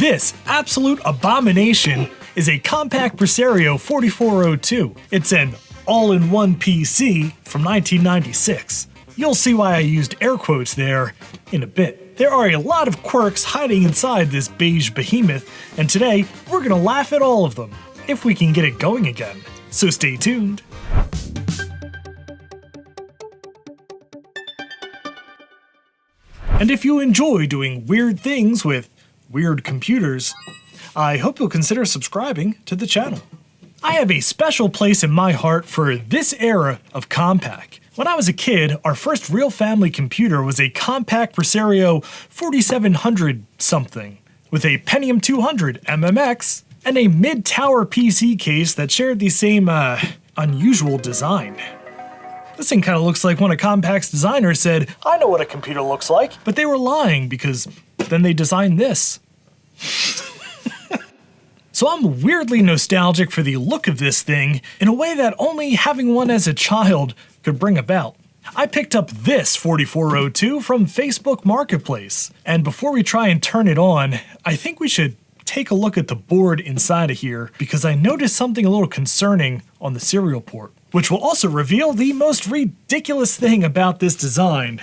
This absolute abomination is a Compaq Presario 4402. It's an all-in-one PC from 1996. You'll see why I used air quotes there in a bit. There are a lot of quirks hiding inside this beige behemoth, and today we're gonna laugh at all of them, if we can get it going again. So stay tuned. And if you enjoy doing weird things with weird computers, I hope you'll consider subscribing to the channel. I have a special place in my heart for this era of Compaq. When I was a kid, our first real family computer was a Compaq Presario 4700 something, with a Pentium 200 MMX and a mid-tower PC case that shared the same, unusual design. This thing kind of looks like one of Compaq's designers said, "I know what a computer looks like," but they were lying because then they designed this. So I'm weirdly nostalgic for the look of this thing in a way that only having one as a child could bring about. I picked up this 4402 from Facebook Marketplace, and before we try and turn it on, I think we should take a look at the board inside of here because I noticed something a little concerning on the serial port, which will also reveal the most ridiculous thing about this design.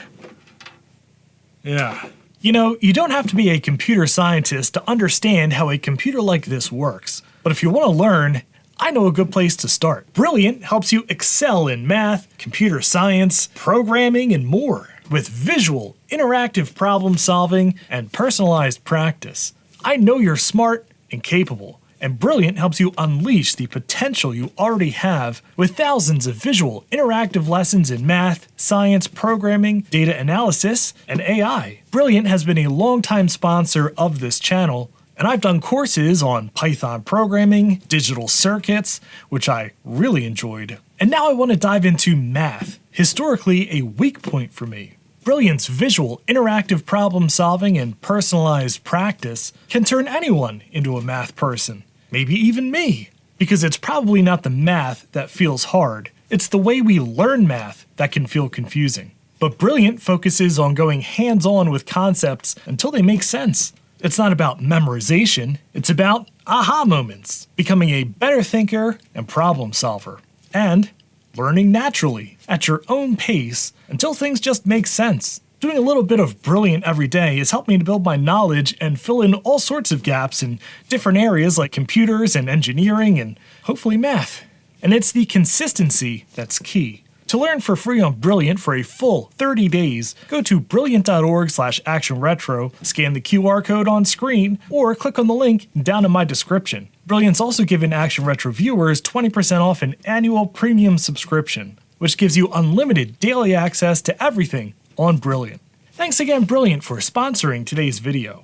Yeah. You know, you don't have to be a computer scientist to understand how a computer like this works. But if you want to learn, I know a good place to start. Brilliant helps you excel in math, computer science, programming, and more, with visual, interactive problem solving and personalized practice. I know you're smart and capable, and Brilliant helps you unleash the potential you already have with thousands of visual, interactive lessons in math, science, programming, data analysis, and AI. Brilliant has been a longtime sponsor of this channel, and I've done courses on Python programming, digital circuits, which I really enjoyed. And now I want to dive into math, historically a weak point for me. Brilliant's visual, interactive problem solving and personalized practice can turn anyone into a math person. Maybe even me, because it's probably not the math that feels hard, it's the way we learn math that can feel confusing. But Brilliant focuses on going hands-on with concepts until they make sense. It's not about memorization, it's about aha moments, becoming a better thinker and problem solver, and learning naturally at your own pace until things just make sense. Doing a little bit of Brilliant every day has helped me to build my knowledge and fill in all sorts of gaps in different areas like computers and engineering and hopefully math. And it's the consistency that's key. To learn for free on Brilliant for a full 30 days, go to brilliant.org/actionretro, scan the QR code on screen, or click on the link down in my description. Brilliant's also given Action Retro viewers 20% off an annual premium subscription, which gives you unlimited daily access to everything on Brilliant. Thanks again, Brilliant, for sponsoring today's video.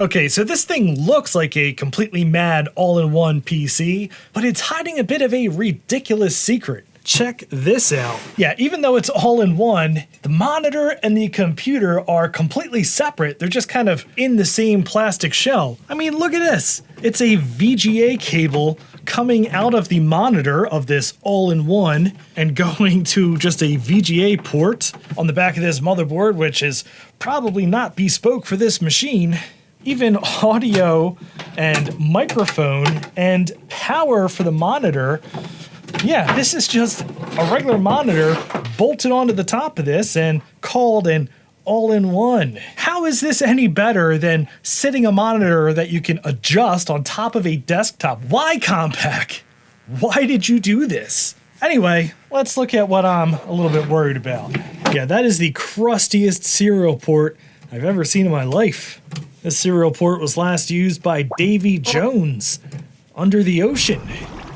Okay, so this thing looks like a completely mad all-in-one PC, but it's hiding a bit of a ridiculous secret. Check this out. Yeah, even though it's all in one, the monitor and the computer are completely separate. They're just kind of in the same plastic shell. I mean, look at this. It's a VGA cable coming out of the monitor of this all-in-one and going to just a VGA port on the back of this motherboard, which is probably not bespoke for this machine. Even audio and microphone and power for the monitor. Yeah, this is just a regular monitor bolted onto the top of this and called an all-in-one. How is this any better than sitting a monitor that you can adjust on top of a desktop? Why, Compaq? Why did you do this? Anyway, let's look at what I'm a little bit worried about. Yeah, that is the crustiest serial port I've ever seen in my life. This serial port was last used by Davy Jones under the ocean.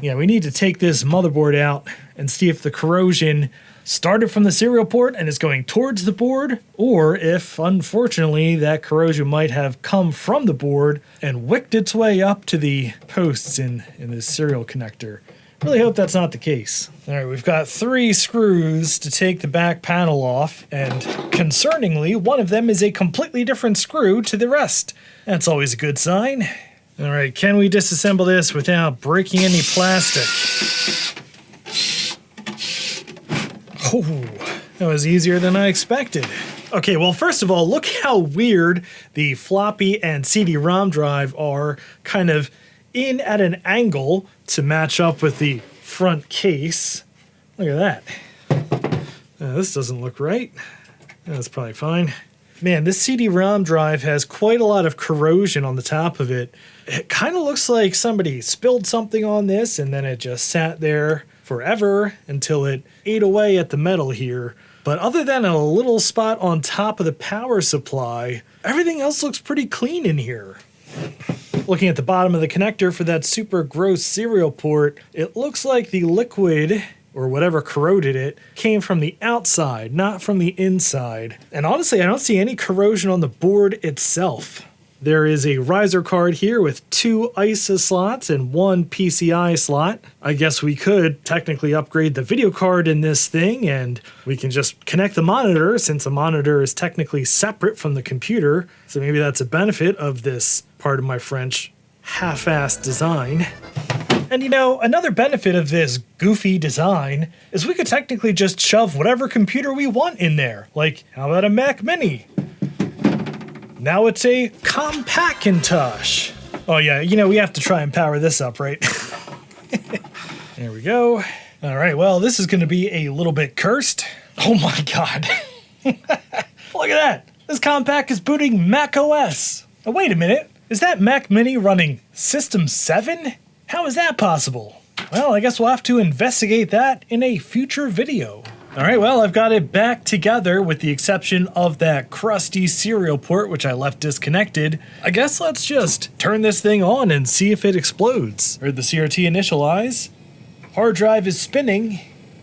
Yeah, we need to take this motherboard out and see if the corrosion started from the serial port and is going towards the board, or if, unfortunately, that corrosion might have come from the board and wicked its way up to the posts in this serial connector. Really hope that's not the case. All right, we've got 3 screws to take the back panel off, and concerningly, one of them is a completely different screw to the rest. That's always a good sign. All right, can we disassemble this without breaking any plastic? Oh, that was easier than I expected. Okay, well, first of all, look how weird the floppy and CD-ROM drive are kind of in at an angle to match up with the front case. Look at that. This doesn't look right. That's probably fine. Man, this CD-ROM drive has quite a lot of corrosion on the top of it. It kind of looks like somebody spilled something on this and then it just sat there forever until it ate away at the metal here. But other than a little spot on top of the power supply, everything else looks pretty clean in here. Looking at the bottom of the connector for that super gross serial port, it looks like the liquid, or whatever corroded it, came from the outside, not from the inside. And honestly, I don't see any corrosion on the board itself. There is a riser card here with 2 ISA slots and 1 PCI slot. I guess we could technically upgrade the video card in this thing and we can just connect the monitor since the monitor is technically separate from the computer. So maybe that's a benefit of this, pardon my French, half-assed design. And you know, another benefit of this goofy design is we could technically just shove whatever computer we want in there. Like, how about a Mac Mini? Now it's a Compaq. Oh yeah, you know, we have to try and power this up, right? There we go. All right, well, this is gonna be a little bit cursed. Oh my God. Look at that. This Compaq is booting Mac OS. Oh, wait a minute. Is that Mac Mini running System 7? How is that possible? Well, I guess we'll have to investigate that in a future video. All right, well, I've got it back together with the exception of that crusty serial port, which I left disconnected. I guess let's just turn this thing on and see if it explodes. Heard the CRT initialize. Hard drive is spinning.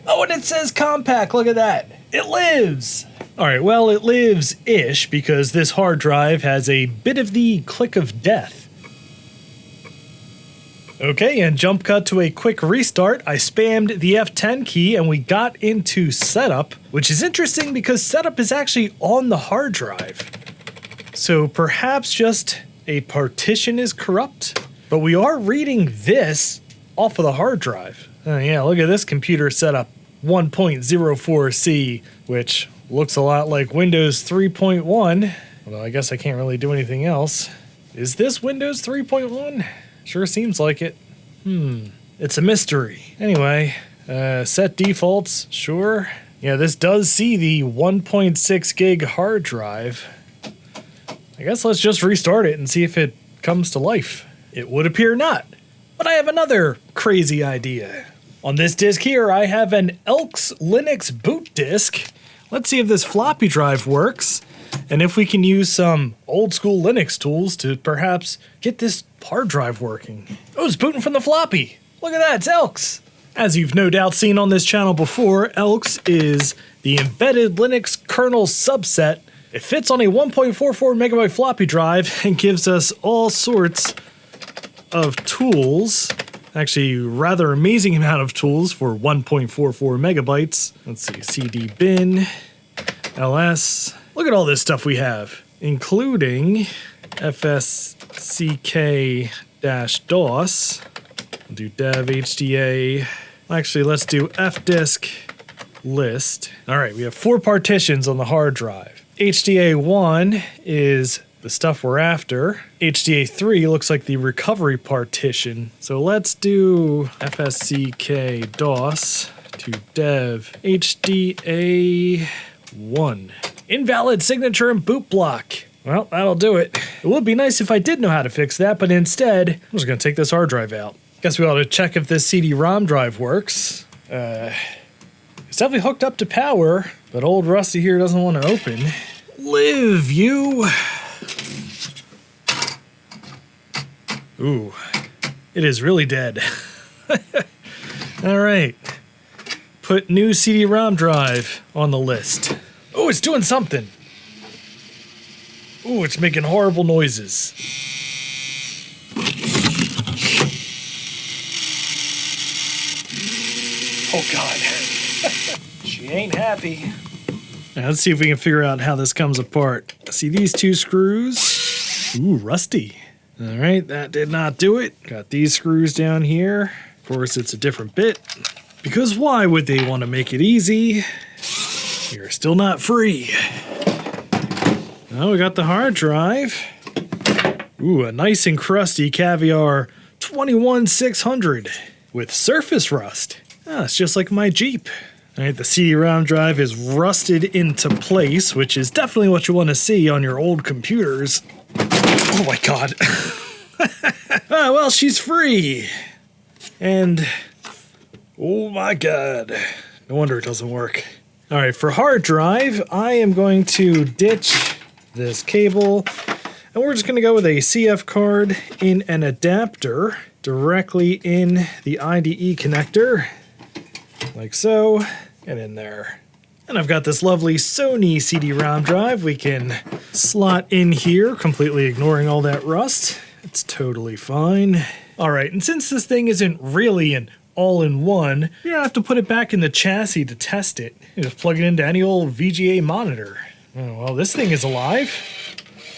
Oh, and it says Compaq, look at that. It lives. All right, well, it lives-ish because this hard drive has a bit of the click of death. Okay, and jump cut to a quick restart. I spammed the F10 key and we got into setup, which is interesting because setup is actually on the hard drive. So perhaps just a partition is corrupt, but we are reading this off of the hard drive. Yeah, look at this computer setup, 1.04C, which looks a lot like Windows 3.1. Although I guess I can't really do anything else. Is this Windows 3.1? Sure seems like it. It's a mystery. Anyway, set defaults, sure. Yeah, this does see the 1.6 gig hard drive. I guess let's just restart it and see if it comes to life. It would appear not. But I have another crazy idea. On this disk here, I have an Elks Linux boot disk. Let's see if this floppy drive works. And if we can use some old school Linux tools to perhaps get this hard drive working. Oh, it's booting from the floppy. Look at that, it's Elks. As you've no doubt seen on this channel before, Elks is the embedded Linux kernel subset. It fits on a 1.44 megabyte floppy drive and gives us all sorts of tools. Actually, rather amazing amount of tools for 1.44 megabytes. Let's see, CD bin, ls. Look at all this stuff we have, including fsck-dos. We'll do dev HDA. Actually, let's do fdisk list. All right, we have 4 partitions on the hard drive. HDA1 is the stuff we're after. HDA3 looks like the recovery partition. So let's do fsck-dos to dev HDA1. Invalid signature and boot block. Well, that'll do it. It would be nice if I did know how to fix that, but instead, I'm just gonna take this hard drive out. Guess we ought to check if this CD-ROM drive works. It's definitely hooked up to power, but old Rusty here doesn't want to open. Live, you! Ooh, it is really dead. All right, put new CD-ROM drive on the list. Oh, it's doing something. Ooh, it's making horrible noises. Oh God, she ain't happy. Now, let's see if we can figure out how this comes apart. See these 2 screws? Ooh, rusty. All right, that did not do it. Got these screws down here. Of course, it's a different bit. Because why would they want to make it easy? You're still not free. Oh, we got the hard drive. Ooh, a nice and crusty Caviar 21600 with surface rust. Ah, it's just like my Jeep. All right, the CD-ROM drive is rusted into place, which is definitely what you want to see on your old computers. Oh my god. Ah, well, she's free. And, oh my god. No wonder it doesn't work. All right, for hard drive, I am going to ditch this cable, and we're just going to go with a CF card in an adapter directly in the IDE connector, like so, and in there. And I've got this lovely Sony CD-ROM drive we can slot in here, completely ignoring all that rust. It's totally fine. All right, and since this thing isn't really an all-in-one, you don't have to put it back in the chassis to test it. You just plug it into any old VGA monitor. Oh, well, this thing is alive.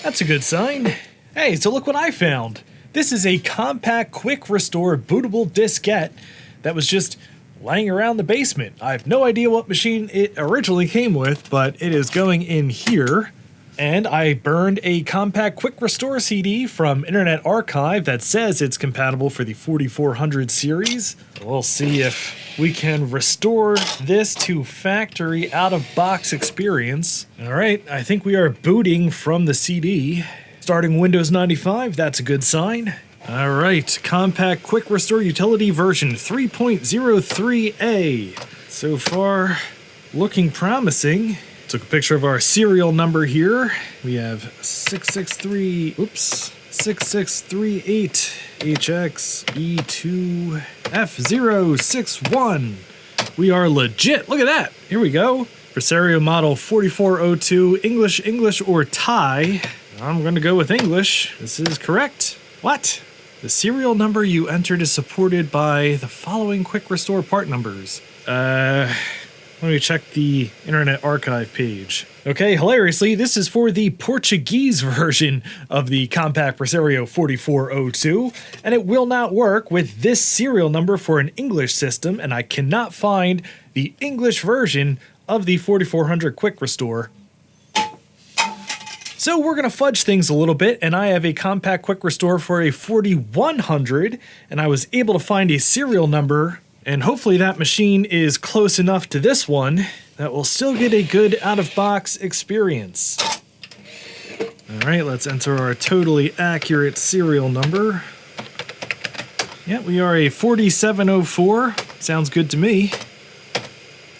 That's a good sign. Hey, so look what I found. This is a Compaq Quick Restore bootable diskette that was just laying around the basement. I have no idea what machine it originally came with, but it is going in here. And I burned a Compaq Quick Restore CD from Internet Archive that says it's compatible for the 4400 series. We'll see if we can restore this to factory out-of-box experience. All right, I think we are booting from the CD. Starting Windows 95, that's a good sign. All right, Compaq Quick Restore Utility version 3.03a. So far, looking promising. Took a picture of our serial number here. We have 6638HXE2F061. We are legit. Look at that. Here we go. Presario model 4402, English, or Thai. I'm going to go with English. This is correct. What? The serial number you entered is supported by the following quick restore part numbers. Let me check the Internet Archive page. Okay, hilariously, this is for the Portuguese version of the Compaq Presario 4402, and it will not work with this serial number for an English system, and I cannot find the English version of the 4400 Quick Restore. So we're going to fudge things a little bit, and I have a Compaq Quick Restore for a 4100, and I was able to find a serial number, and hopefully that machine is close enough to this one that we'll still get a good out-of-box experience. All right, let's enter our totally accurate serial number. Yeah, we are a 4704. Sounds good to me.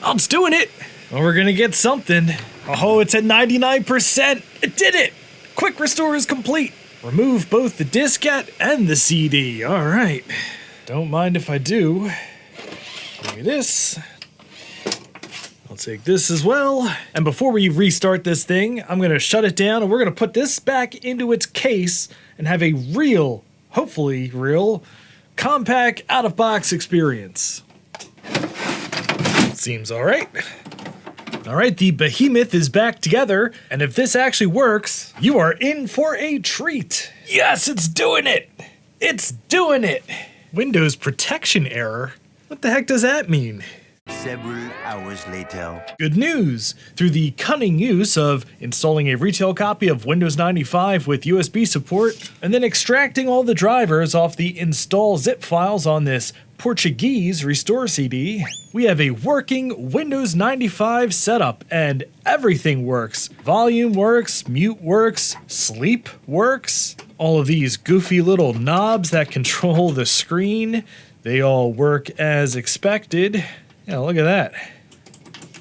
Oh, it's doing it! Well, we're gonna get something. Oh, it's at 99%. It did it! Quick Restore is complete. Remove both the diskette and the CD. All right. Don't mind if I do. Look at this. I'll take this as well. And before we restart this thing, I'm gonna shut it down and we're gonna put this back into its case and have a real, hopefully real, Compaq out-of-box experience. Seems all right. All right, the behemoth is back together, and if this actually works, you are in for a treat. Yes, it's doing it. It's doing it. Windows protection error? What the heck does that mean? Several hours later. Good news! Through the cunning use of installing a retail copy of Windows 95 with USB support, and then extracting all the drivers off the install zip files on this Portuguese restore CD, we have a working Windows 95 setup, and everything works. Volume works, mute works, sleep works. All of these goofy little knobs that control the screen, they all work as expected. Yeah, look at that.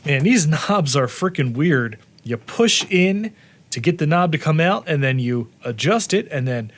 Man, these knobs are freaking weird. You push in to get the knob to come out, and then you adjust it, and then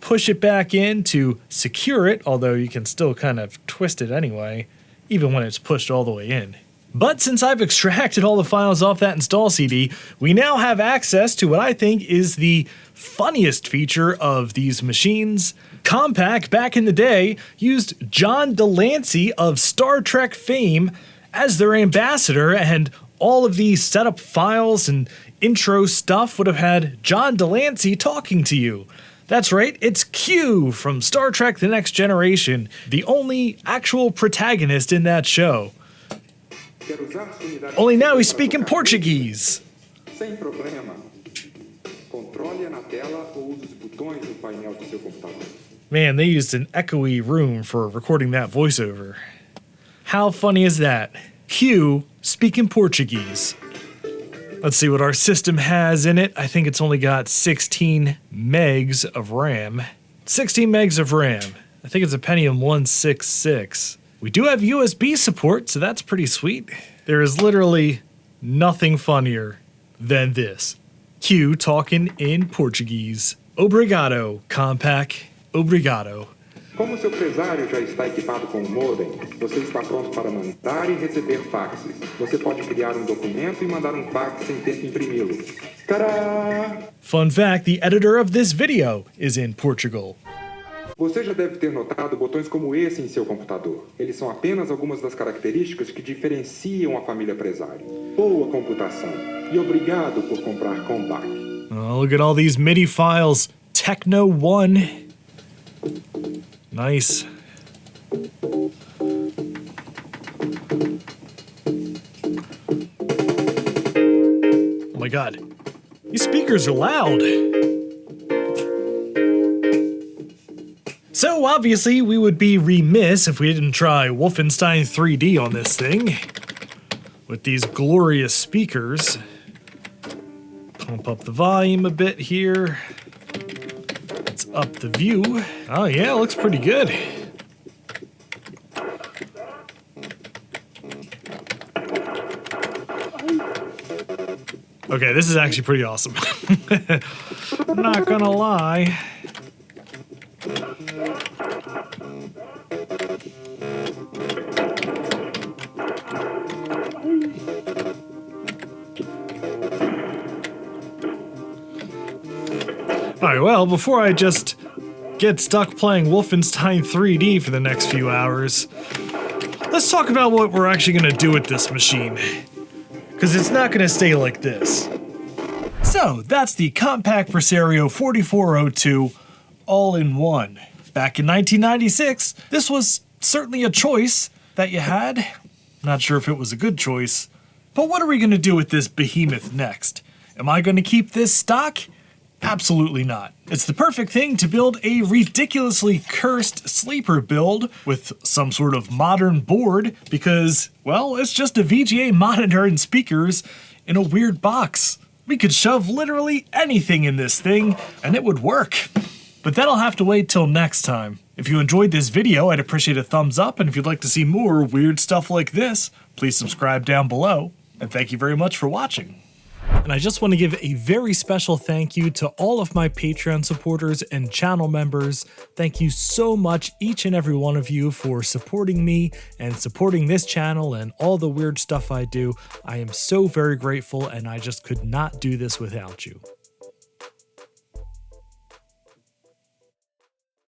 push it back in to secure it, although you can still kind of twist it anyway, even when it's pushed all the way in. But since I've extracted all the files off that install CD, we now have access to what I think is the funniest feature of these machines. Compaq, back in the day, used John Delancey of Star Trek fame as their ambassador, and all of these setup files and intro stuff would have had John Delancey talking to you. That's right, it's Q from Star Trek The Next Generation, the only actual protagonist in that show. Only now he's speaking Portuguese. Controle na tela ou use os botões do painel do seu computador. Man, they used an echoey room for recording that voiceover. How funny is that? Q speaking Portuguese. Let's see what our system has in it. I think it's only got 16 megs of RAM. 16 megs of RAM. I think it's a Pentium 166. We do have USB support, so that's pretty sweet. There is literally nothing funnier than this. Q talking in Portuguese. Obrigado, Compaq. Obrigado. Como seu Presario já está equipado com o modem, você está pronto para mandar e receber faxes. Você pode criar um documento e mandar um fax sem ter que imprimi-lo. Tadá! Fun fact, the editor of this video is in Portugal. Você já deve ter notado botões como esse em seu computador. Eles são apenas algumas das características que diferenciam a família Presario. Boa computação. E obrigado por comprar Compaq. Oh, look at all these MIDI files. Techno 1. Nice. Oh my god. These speakers are loud. So obviously we would be remiss if we didn't try Wolfenstein 3D on this thing. With these glorious speakers. Pump up the volume a bit here. Let's up the view. Oh yeah, it looks pretty good. Okay, this is actually pretty awesome. I'm not gonna lie. Alright, well, before I just get stuck playing Wolfenstein 3D for the next few hours, let's talk about what we're actually going to do with this machine. Because it's not going to stay like this. So, that's the Compaq Presario 4402 all-in-one. Back in 1996, this was certainly a choice that you had. Not sure if it was a good choice. But what are we going to do with this behemoth next? Am I going to keep this stock? Absolutely not. It's the perfect thing to build a ridiculously cursed sleeper build with some sort of modern board because, well, it's just a VGA monitor and speakers in a weird box. We could shove literally anything in this thing and it would work. But that'll have to wait till next time. If you enjoyed this video, I'd appreciate a thumbs up, and if you'd like to see more weird stuff like this, please subscribe down below. And thank you very much for watching. And I just want to give a very special thank you to all of my Patreon supporters and channel members. Thank you so much, each and every one of you, for supporting me and supporting this channel and all the weird stuff I do. I am so very grateful, and I just could not do this without you.